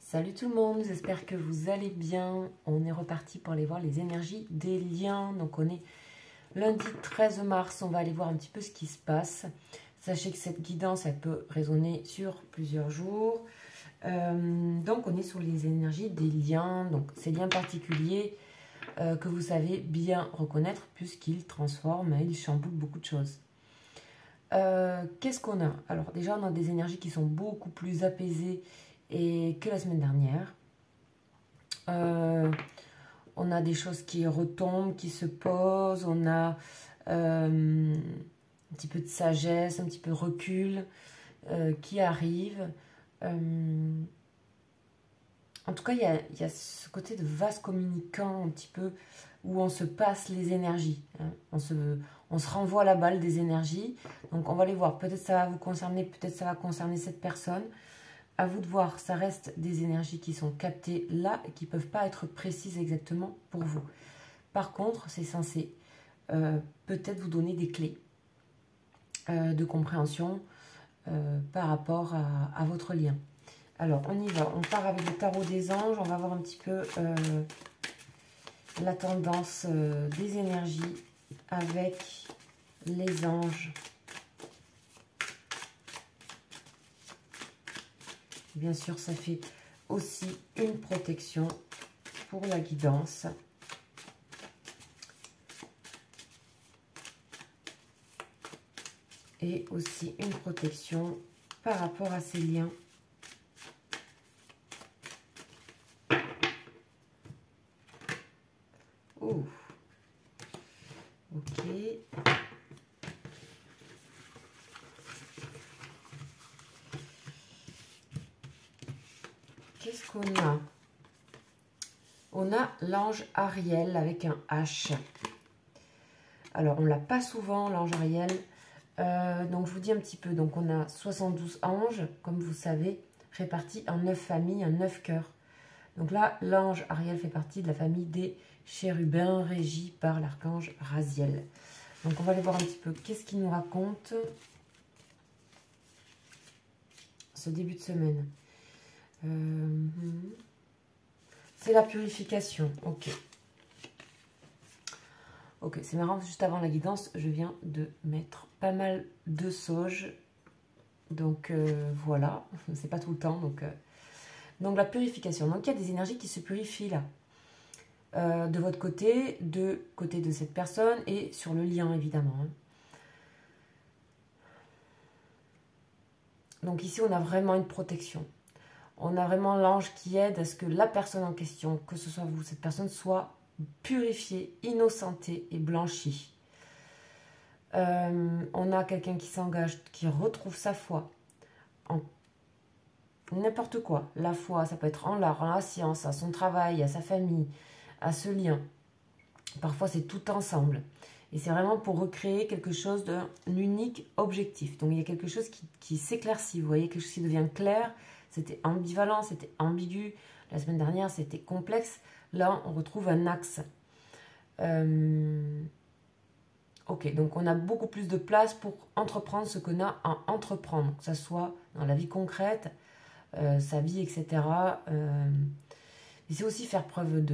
Salut tout le monde, j'espère que vous allez bien. On est reparti pour aller voir les énergies des liens. Donc on est lundi 13 mars, on va aller voir un petit peu ce qui se passe. Sachez que cette guidance, elle peut résonner sur plusieurs jours. Donc on est sur les énergies des liens, donc ces liens particuliers que vous savez bien reconnaître puisqu'ils transforment, ils chamboulent beaucoup de choses. Qu'est-ce qu'on a? Alors déjà on a des énergies qui sont beaucoup plus apaisées et que la semaine dernière. On a des choses qui retombent, qui se posent, on a un petit peu de sagesse, un petit peu de recul qui arrive. En tout cas, il y a ce côté de vase communicant un petit peu où on se passe les énergies. Hein. On se renvoie la balle des énergies. Donc on va les voir. Peut-être ça va vous concerner, peut-être ça va concerner cette personne. À vous de voir, ça reste des énergies qui sont captées là et qui ne peuvent pas être précises exactement pour vous. Par contre, c'est censé peut-être vous donner des clés de compréhension par rapport à votre lien. Alors, on y va. On part avec le tarot des anges. On va voir un petit peu la tendance des énergies avec les anges. Bien sûr, ça fait aussi une protection pour la guidance. Et aussi une protection par rapport à ces liens. Oh, ok. Qu'est-ce qu'on a? On a l'ange Ariel avec un H. Alors, on ne l'a pas souvent, l'ange Ariel. Donc, je vous dis un petit peu. Donc, on a 72 anges, comme vous savez, répartis en 9 familles, en 9 cœurs. Donc là, l'ange Ariel fait partie de la famille des chérubins, régis par l'archange Raziel. Donc, on va aller voir un petit peu qu'est-ce qu'il nous raconte ce début de semaine. C'est la purification, ok. Ok, c'est marrant, juste avant la guidance, je viens de mettre pas mal de sauge. Donc voilà, c'est pas tout le temps. Donc la purification, donc il y a des énergies qui se purifient là. De votre côté de cette personne et sur le lien évidemment. Hein. Donc ici on a vraiment une protection. On a vraiment l'ange qui aide à ce que la personne en question, que ce soit vous, cette personne, soit purifiée, innocentée et blanchie. On a quelqu'un qui s'engage, qui retrouve sa foi en n'importe quoi. La foi, ça peut être en l'art, en la science, à son travail, à sa famille, à ce lien. Parfois, c'est tout ensemble. Et c'est vraiment pour recréer quelque chose d'un unique objectif. Donc, il y a quelque chose qui s'éclaircit. Vous voyez, quelque chose qui devient clair. C'était ambivalent, c'était ambigu. La semaine dernière, c'était complexe. Là, on retrouve un axe. Ok, donc on a beaucoup plus de place pour entreprendre ce qu'on a à entreprendre. Que ce soit dans la vie concrète, sa vie, etc. Et c'est aussi faire preuve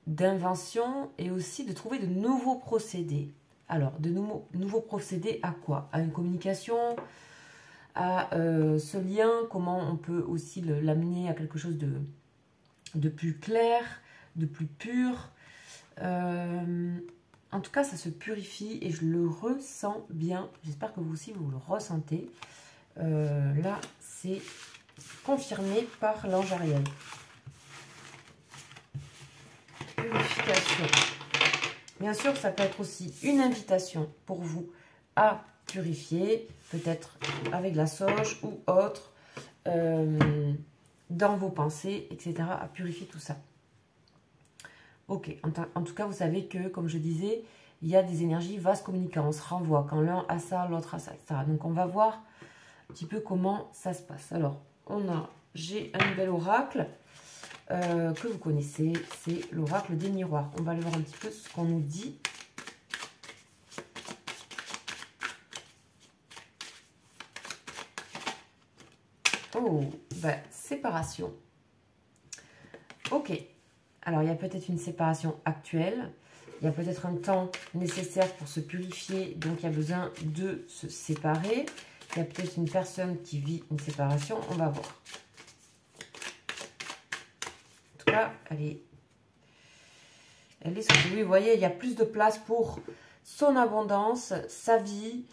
d'invention et aussi de trouver de nouveaux procédés. Alors, de nouveaux procédés à quoi? À une communication, à ce lien, comment on peut aussi l'amener à quelque chose de plus clair, de plus pur. En tout cas, ça se purifie et je le ressens bien. J'espère que vous aussi, vous le ressentez. Là, c'est confirmé par l'ange Ariel. Purification. Bien sûr, ça peut être aussi une invitation pour vous à purifier, peut-être avec la sauge ou autre, dans vos pensées, etc., à purifier tout ça. Ok, en tout cas, vous savez que, comme je disais, il y a des énergies vases communicants. On se renvoie quand l'un a ça, l'autre a ça, etc. Donc, on va voir un petit peu comment ça se passe. Alors, j'ai un nouvel oracle que vous connaissez, c'est l'oracle des miroirs. On va aller voir un petit peu ce qu'on nous dit. Oh, Oh, bah, séparation. Ok. Alors, il y a peut-être une séparation actuelle. Il y a peut-être un temps nécessaire pour se purifier. Donc, il y a besoin de se séparer. Il y a peut-être une personne qui vit une séparation. On va voir. En tout cas, elle est oui, vous voyez, il y a plus de place pour son abondance, sa vie.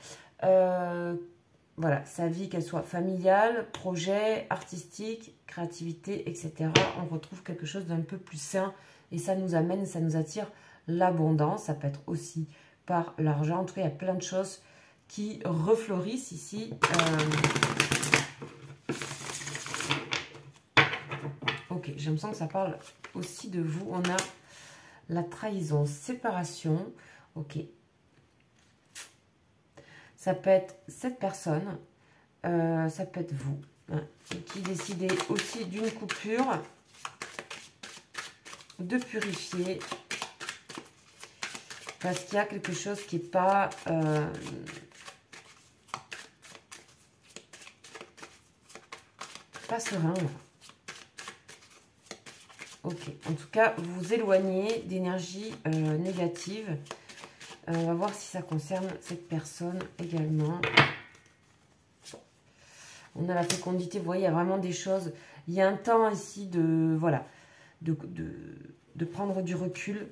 Voilà, sa vie, qu'elle soit familiale, projet, artistique, créativité, etc. On retrouve quelque chose d'un peu plus sain et ça nous amène, ça nous attire l'abondance. Ça peut être aussi par l'argent. En tout cas, il y a plein de choses qui refleurissent ici. Ok, j'ai l'impression que ça parle aussi de vous. On a la trahison, séparation. Ok. Ça peut être cette personne, ça peut être vous, hein, qui décidez aussi d'une coupure, de purifier, parce qu'il y a quelque chose qui n'est pas... pas serein. Ok, en tout cas, vous vous éloignez d'énergie négative. On va voir si ça concerne cette personne également. On a la fécondité, vous voyez, il y a vraiment des choses. Il y a un temps ici de, voilà, de prendre du recul.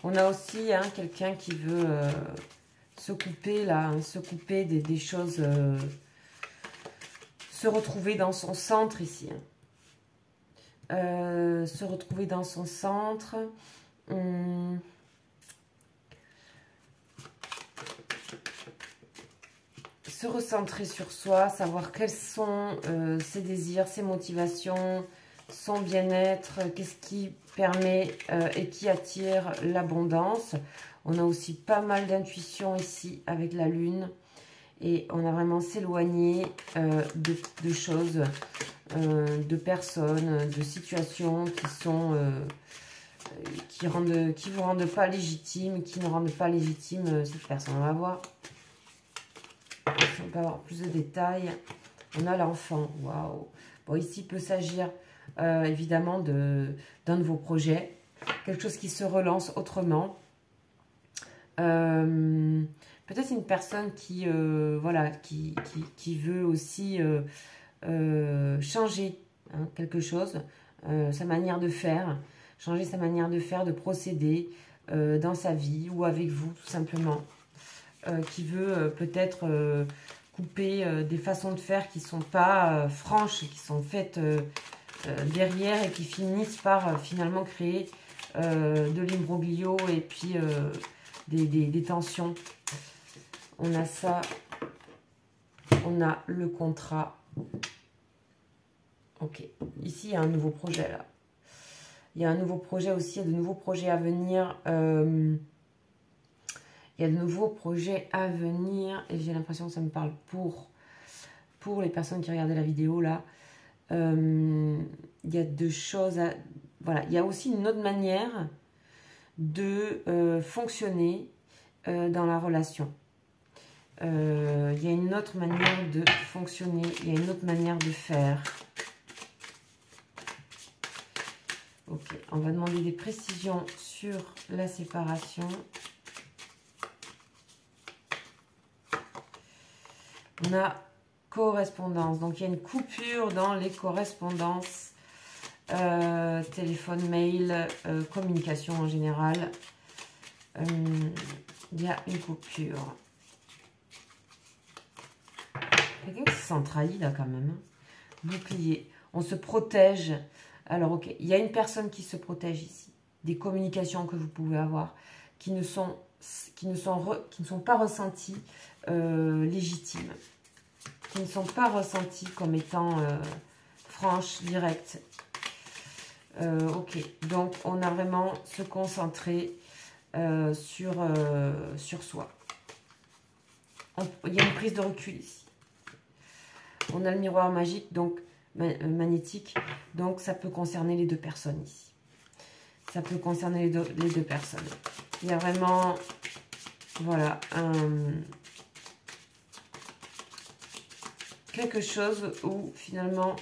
On a aussi hein, quelqu'un qui veut se couper, là, hein, se couper des choses, se retrouver dans son centre ici. Hein. Se retrouver dans son centre. Se recentrer sur soi, savoir quels sont ses désirs, ses motivations, son bien-être, qu'est-ce qui permet et qui attire l'abondance. On a aussi pas mal d'intuition ici avec la lune. Et on a vraiment s'éloigné de choses, de personnes, de situations qui sont qui vous rendent pas légitime, qui ne rendent pas légitime cette personne. On va voir si on peut avoir plus de détails. On a l'enfant. Waouh. Bon, ici il peut s'agir évidemment d'un de vos projets, quelque chose qui se relance autrement. Peut-être une personne qui, voilà, qui veut aussi changer hein, quelque chose, sa manière de faire, changer sa manière de faire, de procéder dans sa vie ou avec vous tout simplement, qui veut peut-être couper des façons de faire qui ne sont pas franches, qui sont faites derrière et qui finissent par finalement créer de l'imbroglio et puis des tensions. On a ça, on a le contrat. Ok, ici il y a un nouveau projet là. Il y a un nouveau projet aussi, il y a de nouveaux projets à venir. Il y a de nouveaux projets à venir et j'ai l'impression que ça me parle pour les personnes qui regardaient la vidéo là. Il y a deux choses à... Voilà, il y a aussi une autre manière de fonctionner dans la relation. Il y a une autre manière de fonctionner, il y a une autre manière de faire. Ok, on va demander des précisions sur la séparation. On a correspondance, donc il y a une coupure dans les correspondances, téléphone, mail, communication en général. Il y a une coupure. Quelqu'un qui se sent trahi là quand même. Bouclier. On se protège. Alors ok, il y a une personne qui se protège ici. Des communications que vous pouvez avoir qui ne sont pas ressenties légitimes. Qui ne sont pas ressenties comme étant franches, directes. Ok, donc on a vraiment se concentrer sur soi. Il y a une prise de recul ici. On a le miroir magique, donc magnétique, donc ça peut concerner les deux personnes ici. ça peut concerner les deux personnes. Il y a vraiment, voilà, quelque chose où finalement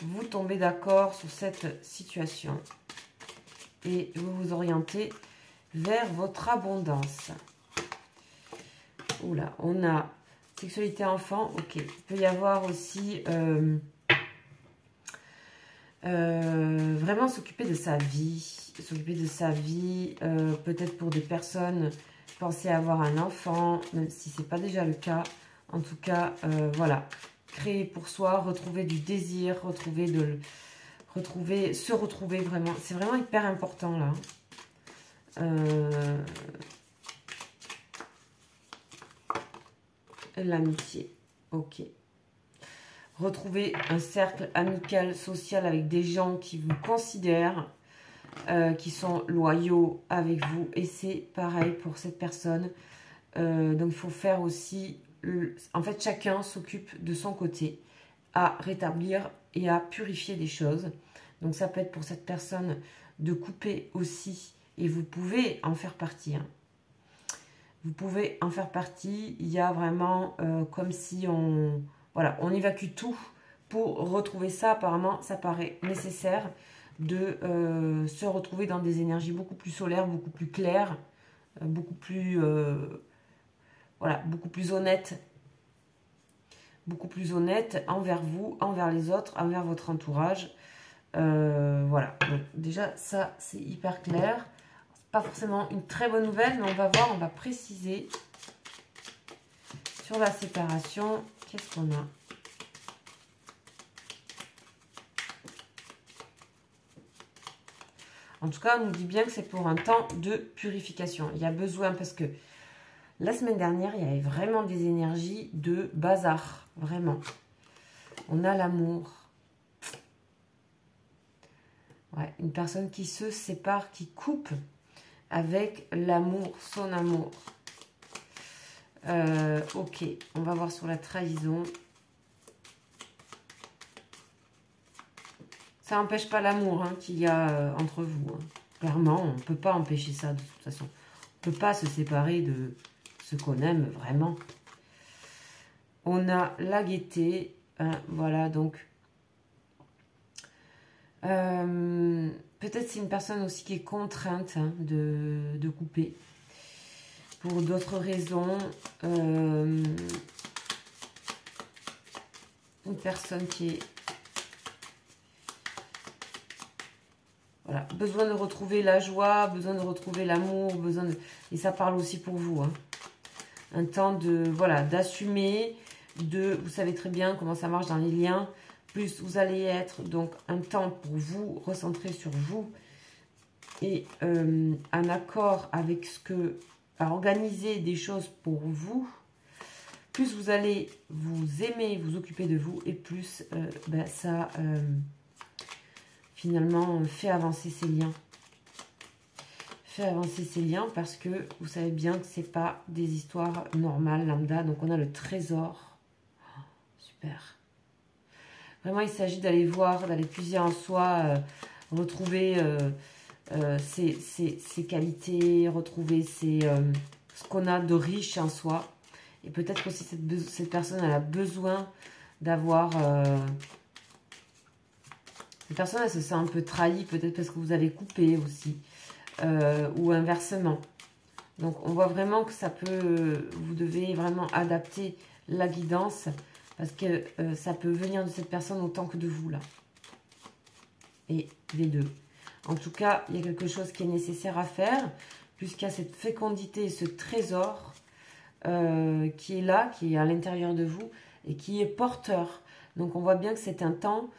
vous tombez d'accord sur cette situation et vous vous orientez vers votre abondance. Oula, on a sexualité enfant, ok. Il peut y avoir aussi vraiment s'occuper de sa vie, peut-être pour des personnes, penser avoir un enfant, même si ce n'est pas déjà le cas. En tout cas, voilà, créer pour soi, retrouver du désir, se retrouver vraiment. C'est vraiment hyper important là. L'amitié, ok. Retrouver un cercle amical, social avec des gens qui vous considèrent, qui sont loyaux avec vous. Et c'est pareil pour cette personne. Donc, il faut faire aussi... En fait, chacun s'occupe de son côté à rétablir et à purifier des choses. Donc, ça peut être pour cette personne de couper aussi. Et vous pouvez en faire partie. Hein. Vous pouvez en faire partie. Il y a vraiment comme si on... Voilà, on évacue tout pour retrouver ça. Apparemment, ça paraît nécessaire de se retrouver dans des énergies beaucoup plus solaires, beaucoup plus claires, beaucoup plus, voilà, beaucoup plus honnêtes envers vous, envers les autres, envers votre entourage. Voilà, donc déjà, ça, c'est hyper clair. C'est pas forcément une très bonne nouvelle, mais on va voir, on va préciser sur la séparation. Qu'est-ce qu'on a? En tout cas, on nous dit bien que c'est pour un temps de purification. Il y a besoin, parce que la semaine dernière, il y avait vraiment des énergies de bazar. Vraiment. On a l'amour. Ouais, une personne qui se sépare, qui coupe avec l'amour, son amour. Ok, on va voir sur la trahison. Ça n'empêche pas l'amour qu'il y a entre vous. Hein. Clairement, on ne peut pas empêcher ça de toute façon. On ne peut pas se séparer de ce qu'on aime vraiment. On a la gaieté. Hein, voilà, donc. Peut-être c'est une personne aussi qui est contrainte de couper. Pour d'autres raisons. Une personne qui est... Voilà, besoin de retrouver la joie, besoin de retrouver l'amour, et ça parle aussi pour vous. Hein. Un temps de, voilà, d'assumer, vous savez très bien comment ça marche dans les liens. Plus vous allez être, donc, un temps pour vous, recentrer sur vous. Et un accord avec à organiser des choses pour vous. Plus vous allez vous aimer, vous occuper de vous, et plus ça... finalement, fait avancer ces liens. Fait avancer ces liens parce que vous savez bien que c'est pas des histoires normales, lambda. Donc, on a le trésor. Oh, super. Vraiment, il s'agit d'aller voir, d'aller puiser en soi, retrouver ses qualités, retrouver ce qu'on a de riche en soi. Et peut-être aussi cette personne, elle a besoin d'avoir... Cette personne, elle se sent un peu trahie, peut-être parce que vous avez coupé aussi, ou inversement. Donc, on voit vraiment que ça peut, vous devez vraiment adapter la guidance, parce que ça peut venir de cette personne autant que de vous, là. Et les deux. En tout cas, il y a quelque chose qui est nécessaire à faire, puisqu'il y a cette fécondité, ce trésor qui est là, qui est à l'intérieur de vous, et qui est porteur. Donc, on voit bien que c'est un temps...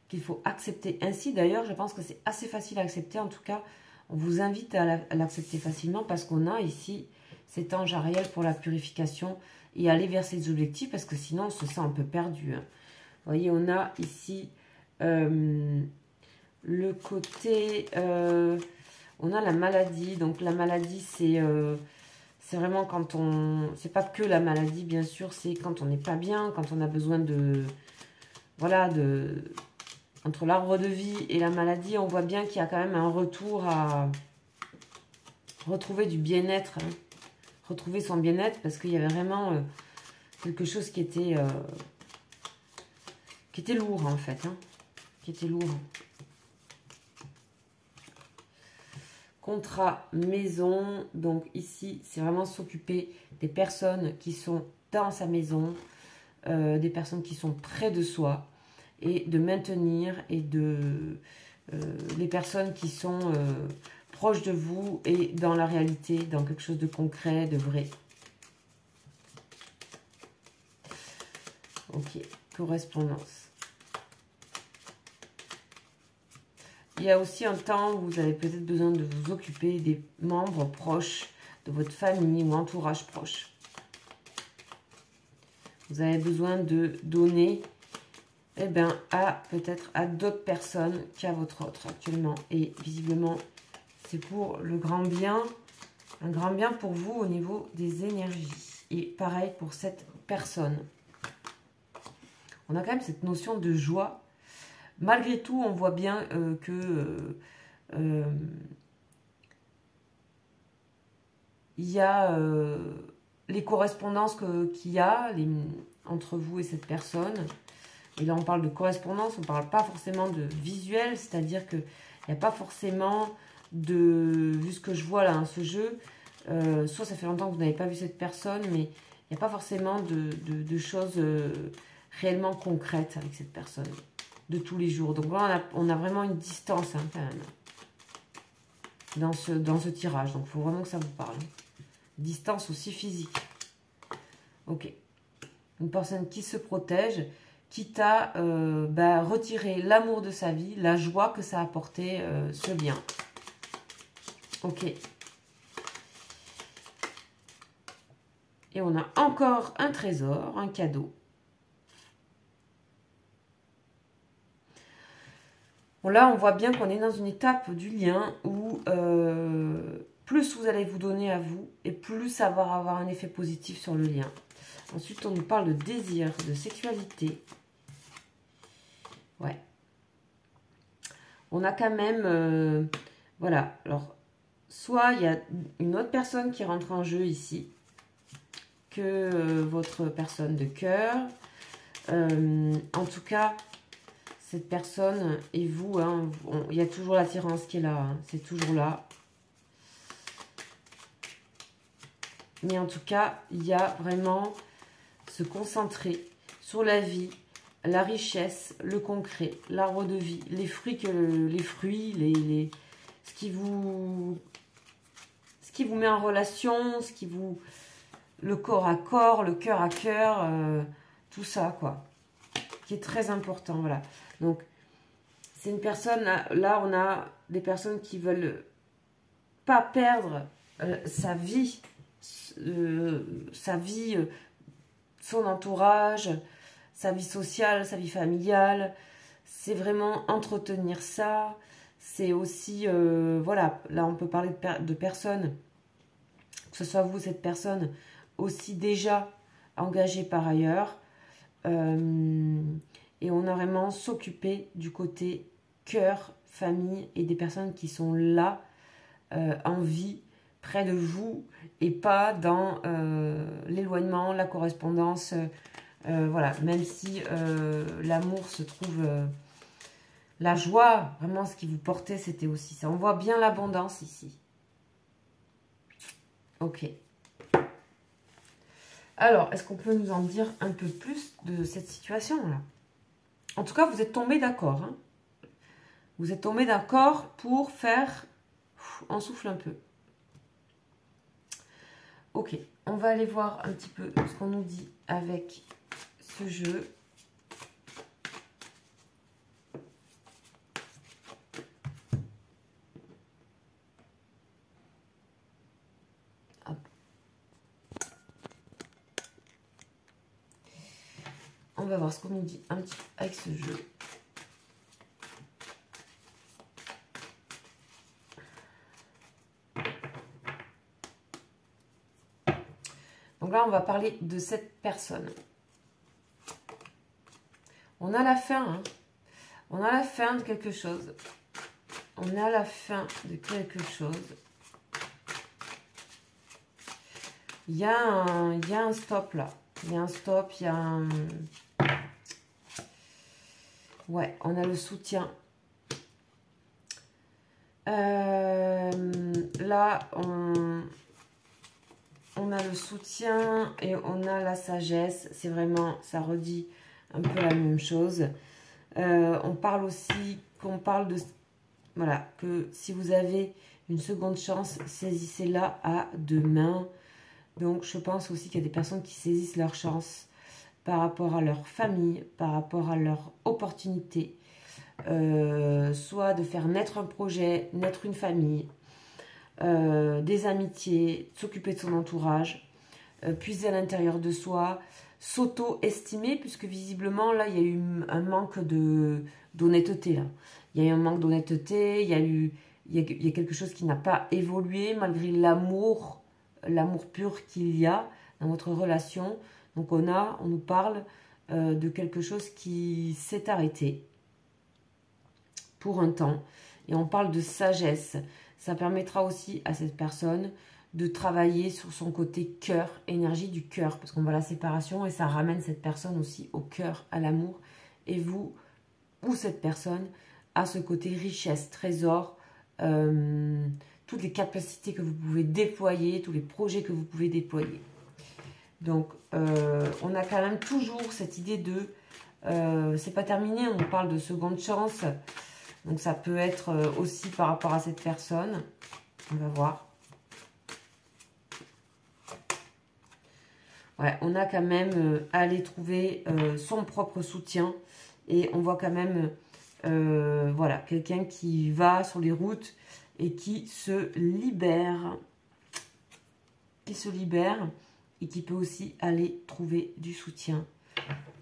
qu'il faut accepter ainsi. D'ailleurs, je pense que c'est assez facile à accepter. En tout cas, on vous invite à l'accepter facilement parce qu'on a ici cet ange Ariel pour la purification et aller vers ses objectifs parce que sinon, on se sent un peu perdu. Hein. Vous voyez, on a ici le côté... on a la maladie. Donc, la maladie, c'est vraiment quand on... C'est pas que la maladie, bien sûr. C'est quand on n'est pas bien, quand on a besoin de... Voilà, entre l'arbre de vie et la maladie, on voit bien qu'il y a quand même un retour à retrouver du bien-être, hein. Retrouver son bien-être, parce qu'il y avait vraiment quelque chose qui était lourd, en fait, hein, qui était lourd. Contrat maison, donc ici, c'est vraiment s'occuper des personnes qui sont dans sa maison, des personnes qui sont près de soi, et de maintenir et de les personnes qui sont proches de vous et dans la réalité, dans quelque chose de concret, de vrai. Ok, correspondance. Il y a aussi un temps où vous avez peut-être besoin de vous occuper des membres proches de votre famille ou entourage proche. Vous avez besoin de donner peut-être à d'autres personnes qu'à votre autre actuellement. Et visiblement, c'est pour le grand bien, un grand bien pour vous au niveau des énergies. Et pareil pour cette personne. On a quand même cette notion de joie. Malgré tout, on voit bien que il y a les correspondances qu'il y a entre vous et cette personne. Et là, on parle de correspondance, on ne parle pas forcément de visuel, c'est-à-dire qu'il n'y a pas forcément de... Vu ce que je vois là, hein, ce jeu, soit ça fait longtemps que vous n'avez pas vu cette personne, mais il n'y a pas forcément de choses réellement concrètes avec cette personne, de tous les jours. Donc là, on a vraiment une distance, hein, quand même, dans ce tirage. Donc, il faut vraiment que ça vous parle. Distance aussi physique. Ok. Une personne qui se protège, quitte à retirer l'amour de sa vie, la joie que ça a apporté ce lien. Ok. Et on a encore un trésor, un cadeau. Bon, là, on voit bien qu'on est dans une étape du lien où plus vous allez vous donner à vous et plus ça va avoir un effet positif sur le lien. Ensuite, on nous parle de désir, de sexualité. Ouais. On a quand même... voilà. Alors, soit il y a une autre personne qui rentre en jeu ici que votre personne de cœur. En tout cas, cette personne et vous, hein, il y a toujours l'attirance qui est là. Hein, c'est toujours là. Mais en tout cas, il y a vraiment se concentrer sur la vie, la richesse, le concret, l'arbre de vie, les fruits, ce qui vous met en relation, le corps à corps, le cœur à cœur, tout ça, quoi, qui est très important, voilà. Donc, c'est une personne, là, on a des personnes qui veulent pas perdre sa vie, son entourage, sa vie sociale, sa vie familiale. C'est vraiment entretenir ça. C'est aussi, voilà, là on peut parler de personnes, que ce soit vous, cette personne, aussi déjà engagée par ailleurs. Et on a vraiment s'occuper du côté cœur, famille et des personnes qui sont là, en vie, près de vous, et pas dans l'éloignement, la correspondance. Voilà, même si l'amour se trouve... la joie, vraiment ce qui vous portait, c'était aussi ça. On voit bien l'abondance ici. Ok. Alors, est-ce qu'on peut nous en dire un peu plus de cette situation-là? En tout cas, vous êtes tombés d'accord. Hein, vous êtes tombés d'accord pour faire... On souffle un peu. Ok, on va aller voir un petit peu ce qu'on nous dit avec ce jeu. Hop. On va voir ce qu'on nous dit un petit peu avec ce jeu. Donc là, on va parler de cette personne. On a la fin, hein. On a la fin de quelque chose. On a la fin de quelque chose. Il y a un stop là. Il y a un stop, il y a un... Ouais, on a le soutien. Là, on a le soutien et on a la sagesse. C'est vraiment, ça redit un peu la même chose. On parle aussi, qu'on parle de... Voilà, que si vous avez une seconde chance, saisissez-la à deux mains. Donc, je pense aussi qu'il y a des personnes qui saisissent leur chance par rapport à leur famille, par rapport à leur opportunité. Soit de faire naître un projet, naître une famille, des amitiés, s'occuper de son entourage, puiser à l'intérieur de soi, s'auto-estimer, puisque visiblement, là, il y a eu un manque d'honnêteté. Il y a eu un manque d'honnêteté, il y a quelque chose qui n'a pas évolué, malgré l'amour pur qu'il y a dans votre relation. Donc, on nous parle de quelque chose qui s'est arrêté pour un temps. Et on parle de sagesse. Ça permettra aussi à cette personne de travailler sur son côté cœur, énergie du cœur, parce qu'on voit la séparation et ça ramène cette personne aussi au cœur, à l'amour. Et vous, ou cette personne, a ce côté richesse, trésor, toutes les capacités que vous pouvez déployer, tous les projets que vous pouvez déployer. Donc, on a quand même toujours cette idée de... c'est pas terminé, on parle de seconde chance. Donc, ça peut être aussi par rapport à cette personne. On va voir. Ouais, on a quand même à aller trouver son propre soutien. Et on voit quand même, voilà, quelqu'un qui va sur les routes et qui se libère. Qui se libère et qui peut aussi aller trouver du soutien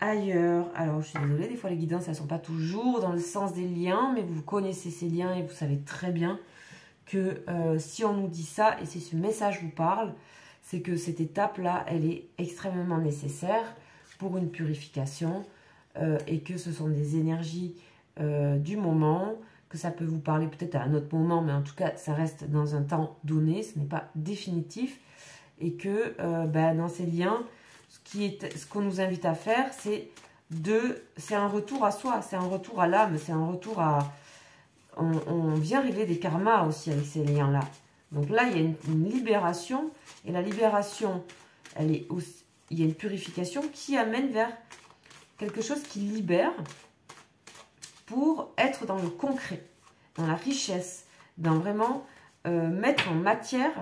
ailleurs. Alors, je suis désolée, des fois les guidances, elles ne sont pas toujours dans le sens des liens, mais vous connaissez ces liens et vous savez très bien que si on nous dit ça, et si ce message vous parle, c'est que cette étape-là, elle est extrêmement nécessaire pour une purification et que ce sont des énergies du moment, que ça peut vous parler peut-être à un autre moment, mais en tout cas, ça reste dans un temps donné, ce n'est pas définitif, et que dans ces liens, ce qu'on nous invite à faire, c'est un retour à soi, c'est un retour à l'âme, c'est un retour à... On vient régler des karmas aussi avec ces liens-là. Donc là, il y a une libération, et la libération, il y a une purification qui amène vers quelque chose qui libère pour être dans le concret, dans la richesse, dans vraiment mettre en matière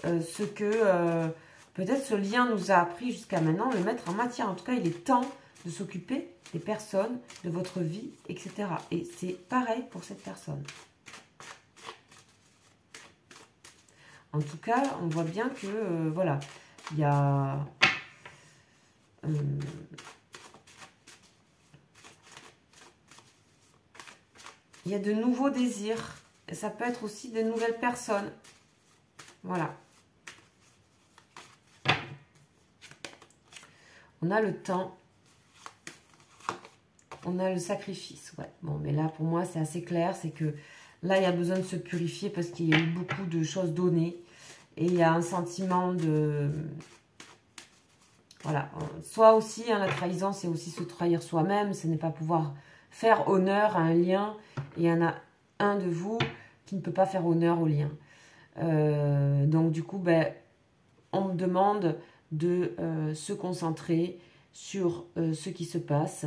ce que... peut-être ce lien nous a appris jusqu'à maintenant, le mettre en matière. En tout cas, il est temps de s'occuper des personnes, de votre vie, etc. Et c'est pareil pour cette personne. En tout cas, on voit bien que, voilà, il y a... il y a de nouveaux désirs. Et ça peut être aussi de nouvelles personnes. Voilà. On a le temps. On a le sacrifice. Ouais. Bon, mais là, pour moi, c'est assez clair. C'est que là, il y a besoin de se purifier parce qu'il y a eu beaucoup de choses données. Et il y a un sentiment de... Voilà. Soit aussi, hein, la trahison, c'est aussi se trahir soi-même. Ce n'est pas pouvoir faire honneur à un lien. Et il y en a un de vous qui ne peut pas faire honneur au lien. Donc, du coup, on me demande de se concentrer sur ce qui se passe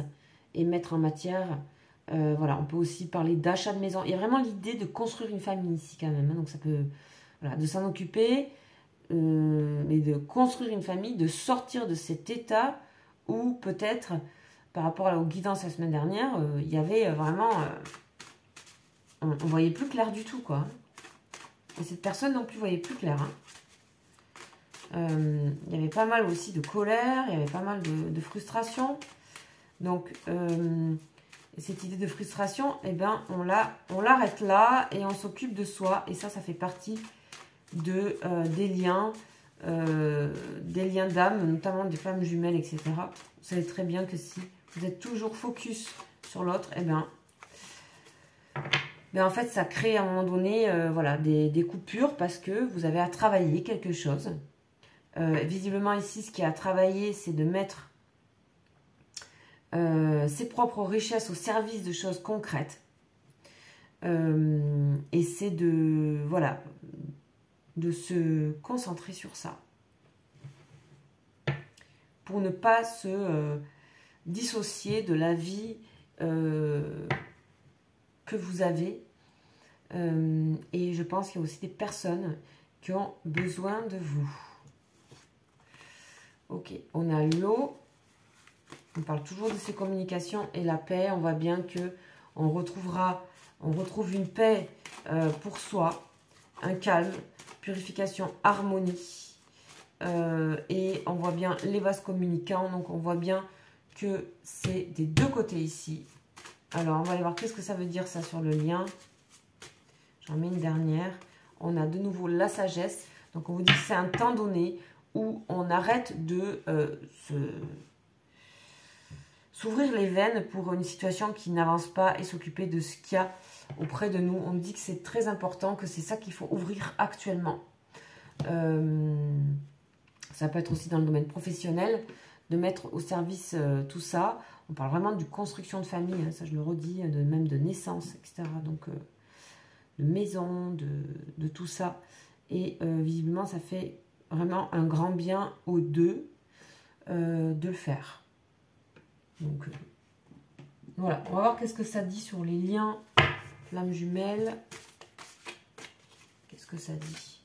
et mettre en matière, voilà, on peut aussi parler d'achat de maison. Il y a vraiment l'idée de construire une famille ici quand même, hein, donc ça peut, voilà, de s'en occuper, mais de construire une famille, de sortir de cet état où peut-être, par rapport aux guidances la semaine dernière, il y avait vraiment, on voyait plus clair du tout, quoi. Et cette personne non plus voyait plus clair, hein. Il y avait pas mal aussi de colère, il y avait pas mal de frustration. Donc, cette idée de frustration, eh ben, on l'arrête là et on s'occupe de soi. Et ça fait partie des liens d'âme, notamment des femmes jumelles, etc. Vous savez très bien que si vous êtes toujours focus sur l'autre, eh ben, mais en fait, ça crée à un moment donné voilà, des coupures parce que vous avez à travailler quelque chose. Visiblement ici, ce qui est à travailler, c'est de mettre ses propres richesses au service de choses concrètes. Et c'est de, voilà, de se concentrer sur ça. Pour ne pas se dissocier de la vie que vous avez. Et je pense qu'il y a aussi des personnes qui ont besoin de vous. Ok, on a l'eau. On parle toujours de ces communications et la paix. On voit bien que on retrouve une paix pour soi, un calme, purification, harmonie. Et on voit bien les vases communicants. Donc on voit bien que c'est des deux côtés ici. Alors on va aller voir qu'est-ce que ça veut dire ça sur le lien. J'en mets une dernière. On a de nouveau la sagesse. Donc on vous dit que c'est un temps donné où on arrête de s'ouvrir les veines pour une situation qui n'avance pas et s'occuper de ce qu'il y a auprès de nous. On dit que c'est très important, que c'est ça qu'il faut ouvrir actuellement. Ça peut être aussi dans le domaine professionnel, de mettre au service tout ça. On parle vraiment de construction de famille, hein, ça je le redis, même de naissance, etc. Donc de maison, de tout ça. Et visiblement, ça fait vraiment un grand bien aux deux de le faire. Donc voilà, on va voir qu'est-ce que ça dit sur les liens flammes jumelles. Qu'est-ce que ça dit ?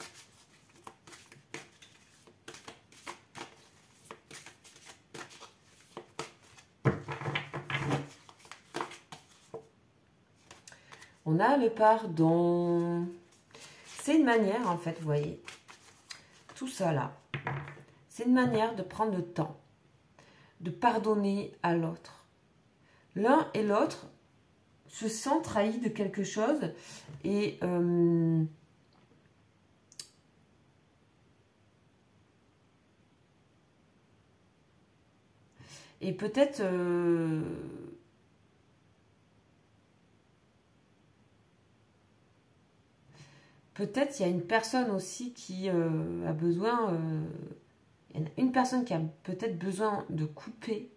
On a le pardon. C'est une manière, en fait, vous voyez, tout ça là, c'est une manière de prendre le temps, de pardonner à l'autre. L'un et l'autre se sentent trahis de quelque chose et peut-être peut-être il y a une personne aussi qui a besoin, il y en a une personne qui a peut-être besoin de couper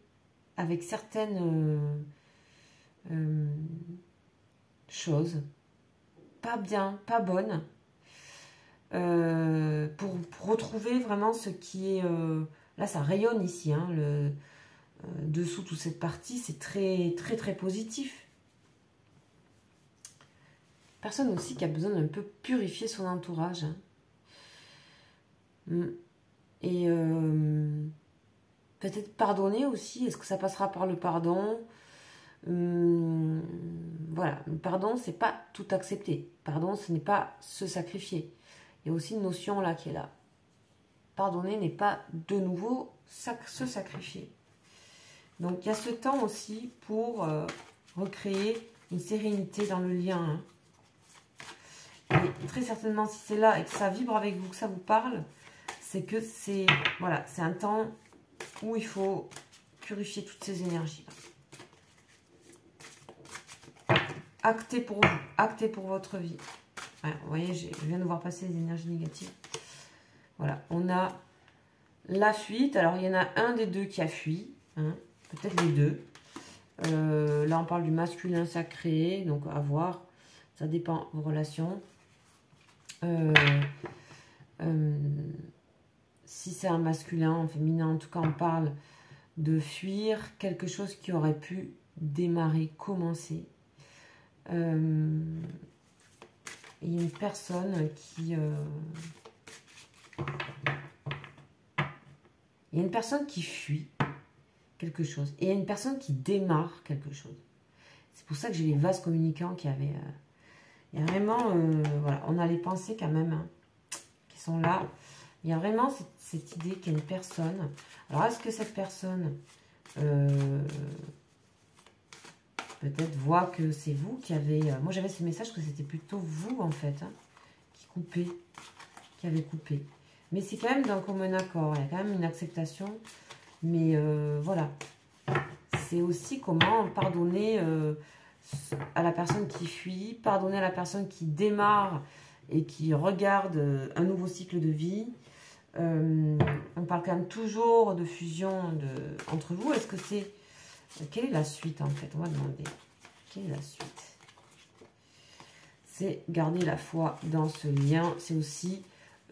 avec certaines choses pas bien, pas bonnes, pour retrouver vraiment ce qui est... là, ça rayonne ici, hein, dessous toute cette partie, c'est très, très, très positif. Personne aussi qui a besoin d'un peu purifier son entourage. Hein. Et peut-être pardonner aussi. Est-ce que ça passera par le pardon? Voilà, le pardon, c'est pas tout accepter. Pardon, ce n'est pas se sacrifier. Il y a aussi une notion là qui est là. Pardonner n'est pas de nouveau se sacrifier. Donc il y a ce temps aussi pour recréer une sérénité dans le lien. Hein. Et très certainement, si c'est là et que ça vibre avec vous, que ça vous parle, c'est que c'est voilà, c'est un temps où il faut purifier toutes ces énergies. Actez pour vous, actez pour votre vie. Ouais, vous voyez, je viens de voir passer les énergies négatives. Voilà, on a la fuite. Alors, il y en a un des deux qui a fui, hein, peut-être les deux. Là, on parle du masculin sacré, donc à voir. Ça dépend de vos relations. Si c'est un masculin, un féminin, en tout cas, on parle de fuir quelque chose qui aurait pu démarrer, commencer. Il y a une personne qui... il y a une personne qui fuit quelque chose. Et il y a une personne qui démarre quelque chose. C'est pour ça que j'ai les vases communicants qui avaient... il y a vraiment... voilà, on a les pensées quand même hein, qui sont là. Il y a vraiment cette idée qu'il y a une personne. Alors, est-ce que cette personne... peut-être voit que c'est vous qui avez... moi, j'avais ce message que c'était plutôt vous, en fait, hein, qui coupez, qui avez coupé. Mais c'est quand même d'un commun accord. Il y a quand même une acceptation. Mais voilà. C'est aussi comment pardonner à la personne qui fuit, pardonner à la personne qui démarre et qui regarde un nouveau cycle de vie. On parle quand même toujours de fusion entre vous. Est-ce que c'est... Quelle est la suite en fait? On va demander. Quelle est la suite? C'est garder la foi dans ce lien. C'est aussi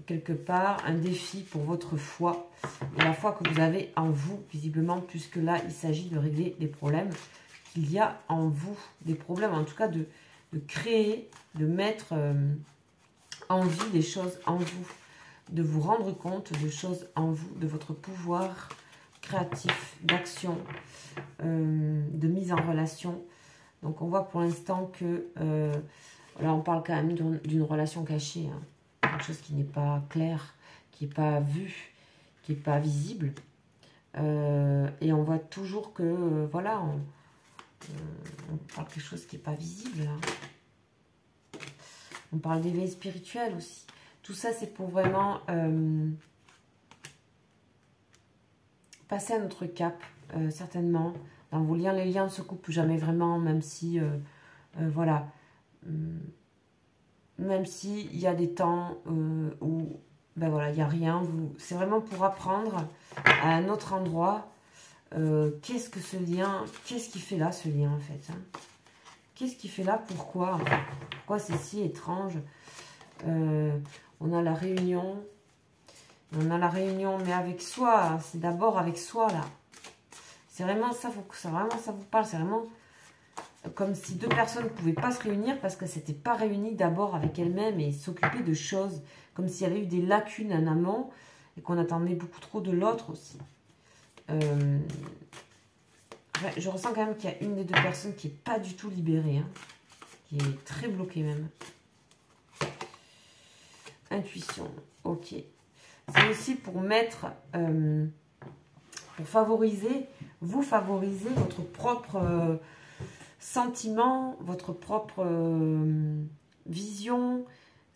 quelque part un défi pour votre foi. Et la foi que vous avez en vous, visiblement, puisque là, il s'agit de régler des problèmes qu'il y a en vous. Des problèmes, en tout cas, de créer, de mettre en vie des choses en vous. De vous rendre compte de choses en vous, de votre pouvoir créatif, d'action, de mise en relation. Donc, on voit pour l'instant que... là, on parle quand même d'une relation cachée. Hein. Quelque chose qui n'est pas clair, qui n'est pas vu, qui n'est pas visible. Et on voit toujours que, voilà, on parle de quelque chose qui n'est pas visible. Hein. On parle d'éveil spirituel aussi. Tout ça, c'est pour vraiment passer à notre cap, certainement. Dans vos liens, les liens ne se coupent jamais vraiment, même si, voilà, même s'il y a des temps où, ben voilà, il n'y a rien. C'est vraiment pour apprendre à un autre endroit. Qu'est-ce que ce lien, qu'est-ce qui fait là, ce lien, en fait, hein? Qu'est-ce qui fait là? Pourquoi? Pourquoi c'est si étrange? On a la réunion. On a la réunion, mais avec soi. Hein, c'est d'abord avec soi, là. C'est vraiment ça, faut que ça, vraiment, ça vous parle. C'est vraiment comme si deux personnes ne pouvaient pas se réunir parce qu'elles ne s'étaient pas réunies d'abord avec elles-mêmes et s'occuper de choses. Comme s'il y avait eu des lacunes en amont et qu'on attendait beaucoup trop de l'autre aussi. Je ressens quand même qu'il y a une des deux personnes qui n'est pas du tout libérée. Hein, qui est très bloquée même. Intuition, ok. C'est aussi pour mettre, pour favoriser, vous favoriser votre propre sentiment, votre propre vision.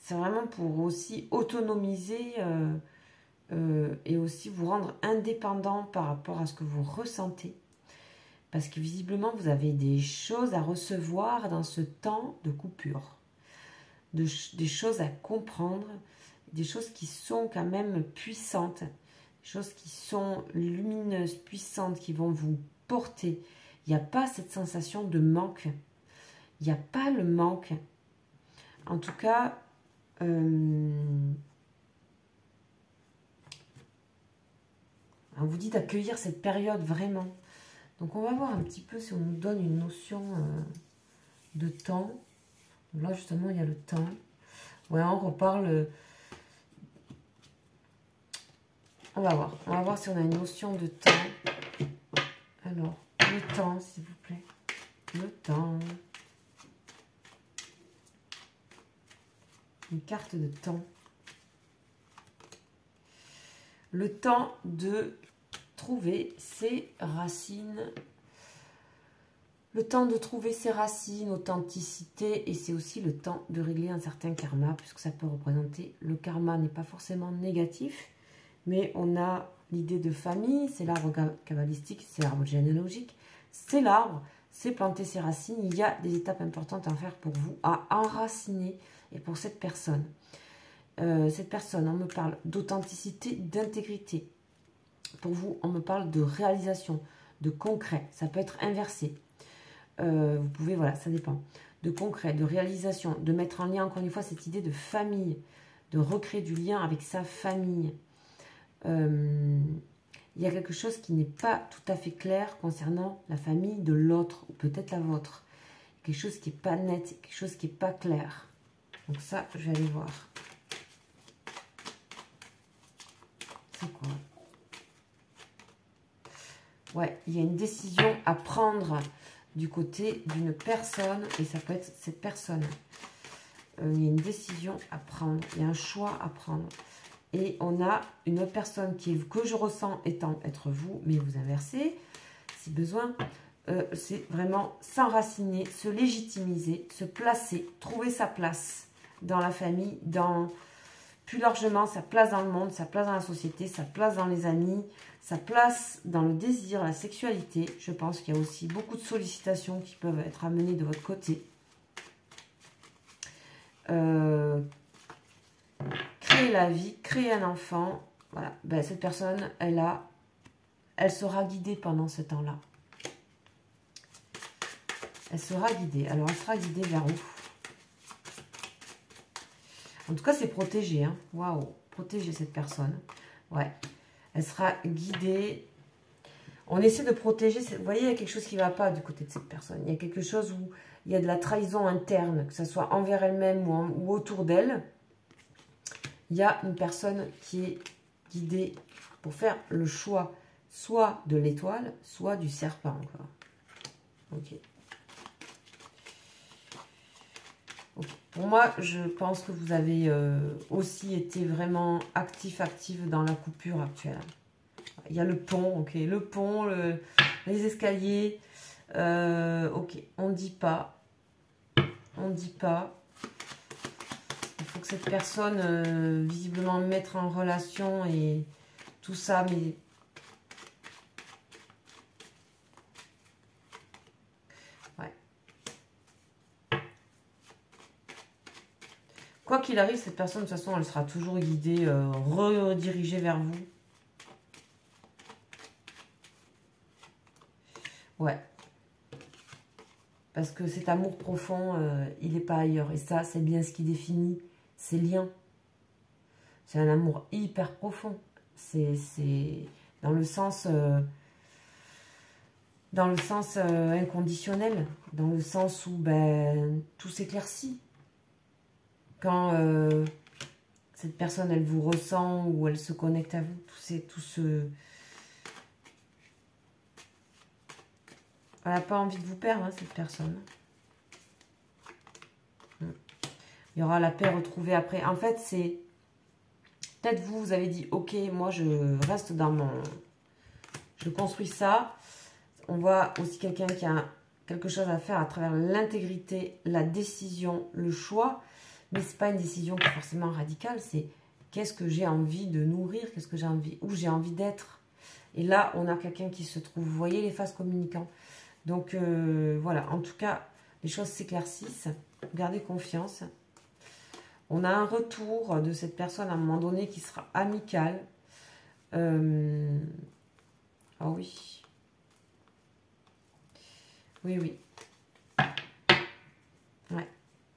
C'est vraiment pour aussi autonomiser et aussi vous rendre indépendant par rapport à ce que vous ressentez. Parce que visiblement, vous avez des choses à recevoir dans ce temps de coupure. Des choses à comprendre, des choses qui sont quand même puissantes, des choses qui sont lumineuses, puissantes, qui vont vous porter. Il n'y a pas cette sensation de manque. Il n'y a pas le manque. En tout cas, on vous dit d'accueillir cette période vraiment. Donc, on va voir un petit peu si on nous donne une notion de temps. Là, justement, il y a le temps. Ouais, on reparle. On va voir. On va voir si on a une notion de temps. Alors, le temps, s'il vous plaît. Le temps. Une carte de temps. Le temps de trouver ses racines. Le temps de trouver ses racines, authenticité, et c'est aussi le temps de régler un certain karma, puisque ça peut représenter, le karma n'est pas forcément négatif, mais on a l'idée de famille, c'est l'arbre kabbalistique, c'est l'arbre généalogique, c'est l'arbre, c'est planter ses racines, il y a des étapes importantes à faire pour vous, à enraciner, et pour cette personne, on me parle d'authenticité, d'intégrité. Pour vous, on me parle de réalisation, de concret, ça peut être inversé. Vous pouvez, voilà, ça dépend. De concret, de réalisation, de mettre en lien, encore une fois, cette idée de famille, de recréer du lien avec sa famille. Il y a quelque chose qui n'est pas tout à fait clair concernant la famille de l'autre, ou peut-être la vôtre. Quelque chose qui n'est pas net, quelque chose qui n'est pas clair. Donc ça, je vais aller voir. C'est quoi? Ouais, il y a une décision à prendre du côté d'une personne, et ça peut être cette personne. Il y a une décision à prendre, il y a un choix à prendre. Et on a une autre personne que je ressens être vous, mais vous inversez, si besoin. C'est vraiment s'enraciner, se légitimiser, se placer, trouver sa place dans la famille, dans plus largement sa place dans le monde, sa place dans la société, sa place dans les amis, sa place dans le désir, la sexualité. Je pense qu'il y a aussi beaucoup de sollicitations qui peuvent être amenées de votre côté. Créer la vie, créer un enfant. Voilà, ben, cette personne, elle sera guidée pendant ce temps-là. Elle sera guidée. Alors, elle sera guidée vers où? En tout cas, c'est protégé. Hein. Waouh, protéger cette personne. Ouais, elle sera guidée. On essaie de protéger. Vous voyez, il y a quelque chose qui ne va pas du côté de cette personne. Il y a quelque chose où il y a de la trahison interne, que ce soit envers elle-même ou autour d'elle. Il y a une personne qui est guidée pour faire le choix, soit de l'étoile, soit du serpent. Ok. Pour moi, je pense que vous avez aussi été vraiment actif dans la coupure actuelle. Il y a le pont, ok, le pont, les escaliers, ok, on ne dit pas, on ne dit pas. Il faut que cette personne, visiblement, mette en relation et tout ça, mais... Quoi qu'il arrive, cette personne, de toute façon, elle sera toujours guidée, redirigée vers vous. Ouais. Parce que cet amour profond, il n'est pas ailleurs. Et ça, c'est bien ce qui définit ces liens. C'est un amour hyper profond. C'est dans le sens... inconditionnel. Dans le sens où ben, tout s'éclaircit. Quand cette personne, elle vous ressent ou elle se connecte à vous, tout ce... Elle n'a pas envie de vous perdre, hein, cette personne. Il y aura la paix retrouvée après. En fait, c'est... Peut-être vous avez dit, ok, moi, je reste dans mon... Je construis ça. On voit aussi quelqu'un qui a quelque chose à faire à travers l'intégrité, la décision, le choix. Mais ce n'est pas une décision qui est forcément radicale, c'est qu'est-ce que j'ai envie de nourrir, qu'est-ce que j'ai envie, où j'ai envie d'être. Et là, on a quelqu'un qui se trouve, vous voyez les phases communicants. Donc voilà, en tout cas, les choses s'éclaircissent, gardez confiance. On a un retour de cette personne à un moment donné qui sera amical. Ah oui. Oui, oui. Ouais.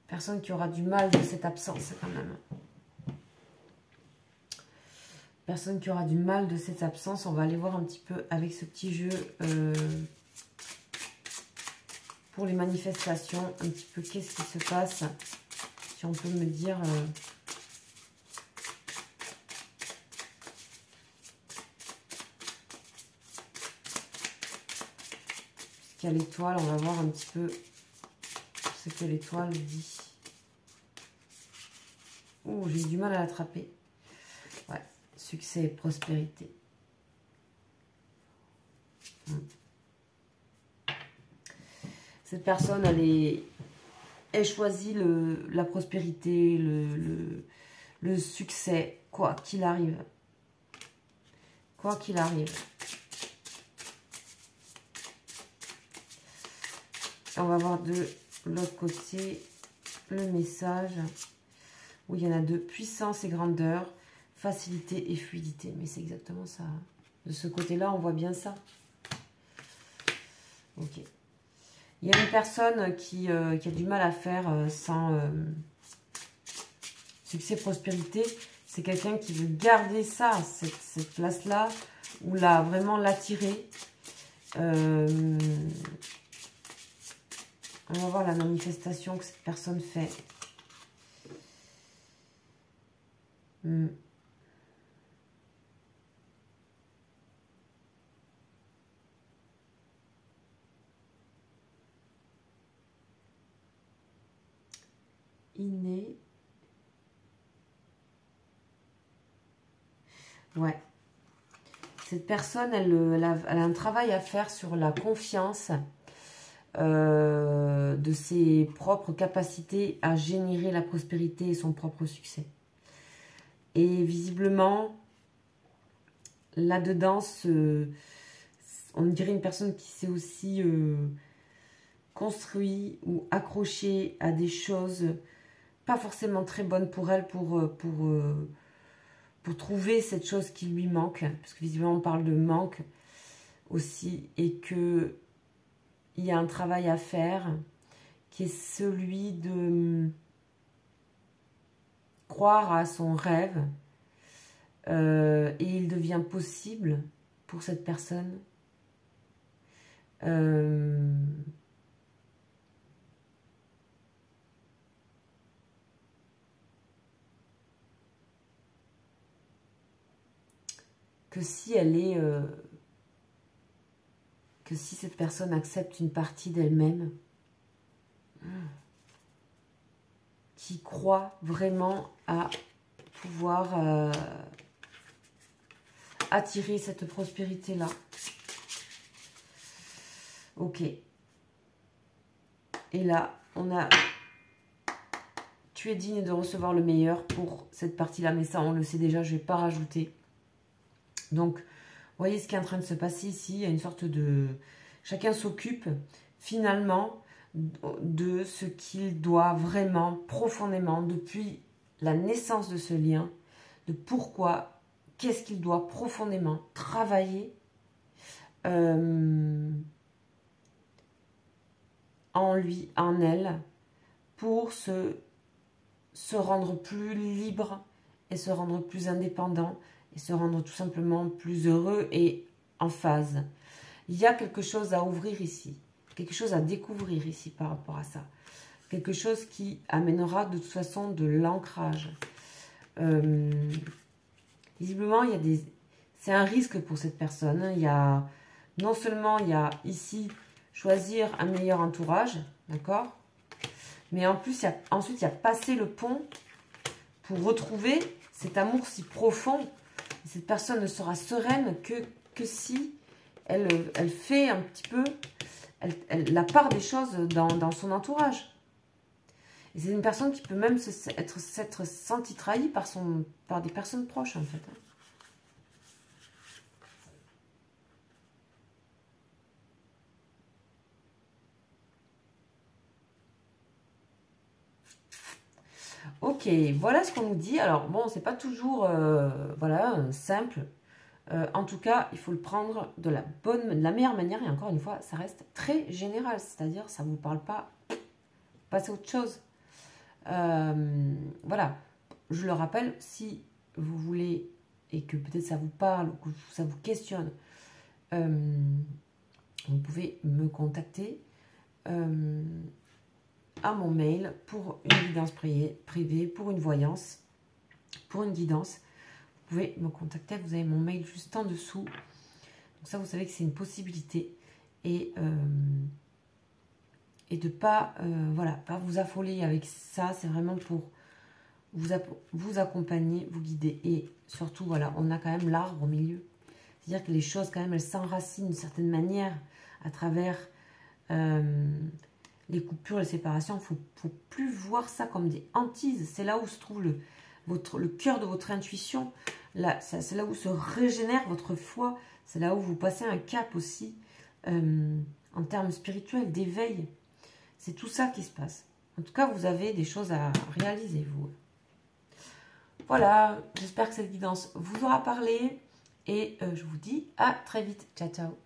Personne qui aura du mal de cette absence quand même. Personne qui aura du mal de cette absence. On va aller voir un petit peu avec ce petit jeu pour les manifestations. Un petit peu qu'est-ce qui se passe. Si on peut me dire... Puisqu'il y a l'étoile, on va voir un petit peu ce que l'étoile dit. Oh, j'ai eu du mal à l'attraper. Ouais, succès et prospérité. Cette personne, elle choisit la prospérité, le succès, quoi qu'il arrive. Quoi qu'il arrive. On va voir de l'autre côté le message. Oui, il y en a deux. Puissance et grandeur, facilité et fluidité. Mais c'est exactement ça. De ce côté-là, on voit bien ça. Ok. Il y a une personne qui a du mal à faire sans succès, prospérité. C'est quelqu'un qui veut garder ça, cette place-là, ou vraiment l'attirer. On va voir la manifestation que cette personne fait. Inné. Ouais. Cette personne, elle a un travail à faire sur la confiance de ses propres capacités à générer la prospérité et son propre succès. Et visiblement, là-dedans, on dirait une personne qui s'est aussi construit ou accroché à des choses pas forcément très bonnes pour elle, pour trouver cette chose qui lui manque. Parce que visiblement, on parle de manque aussi. Et qu'il y a un travail à faire qui est celui de croire à son rêve. Et il devient possible pour cette personne que si elle est que si cette personne accepte une partie d'elle-même, qui croit vraiment à pouvoir attirer cette prospérité-là. Ok. Et là, on a... Tu es digne de recevoir le meilleur pour cette partie-là. Mais ça, on le sait déjà, je ne vais pas rajouter. Donc, voyez ce qui est en train de se passer ici. Il y a une sorte de... Chacun s'occupe finalement de ce qu'il doit vraiment, profondément, depuis la naissance de ce lien, de pourquoi... Qu'est-ce qu'il doit profondément travailler en lui, en elle, pour se rendre plus libre et se rendre plus indépendant et se rendre tout simplement plus heureux et en phase. Il y a quelque chose à ouvrir ici, quelque chose à découvrir ici par rapport à ça. Quelque chose qui amènera de toute façon de l'ancrage. Visiblement, il y a des... c'est un risque pour cette personne. Il y a... Non seulement il y a ici choisir un meilleur entourage, d'accord? Mais en plus, ensuite, il y a passer le pont pour retrouver cet amour si profond. Cette personne ne sera sereine que si elle fait un petit peu la part des choses dans son entourage. Et c'est une personne qui peut même s'être sentie trahie par des personnes proches, en fait. Ok, voilà ce qu'on nous dit. Alors, bon, c'est pas toujours voilà, simple. En tout cas, il faut le prendre de la meilleure manière. Et encore une fois, ça reste très général. C'est-à-dire, ça ne vous parle pas. Passez à autre chose. Voilà, je le rappelle, si vous voulez et que peut-être ça vous parle ou que ça vous questionne, vous pouvez me contacter à mon mail pour une guidance privée, pour une voyance, pour une guidance. Vous pouvez me contacter, vous avez mon mail juste en dessous. Donc ça, vous savez que c'est une possibilité. Et de pas, voilà, pas vous affoler avec ça. C'est vraiment pour vous accompagner, vous guider. Et surtout, voilà, on a quand même l'arbre au milieu. C'est-à-dire que les choses, quand même, elles s'enracinent d'une certaine manière à travers les coupures, les séparations. Il ne faut plus voir ça comme des hantises. C'est là où se trouve le cœur de votre intuition. C'est là où se régénère votre foi. C'est là où vous passez un cap aussi en termes spirituels, d'éveil. C'est tout ça qui se passe. En tout cas, vous avez des choses à réaliser, vous. Voilà, j'espère que cette guidance vous aura parlé. Et je vous dis à très vite. Ciao, ciao.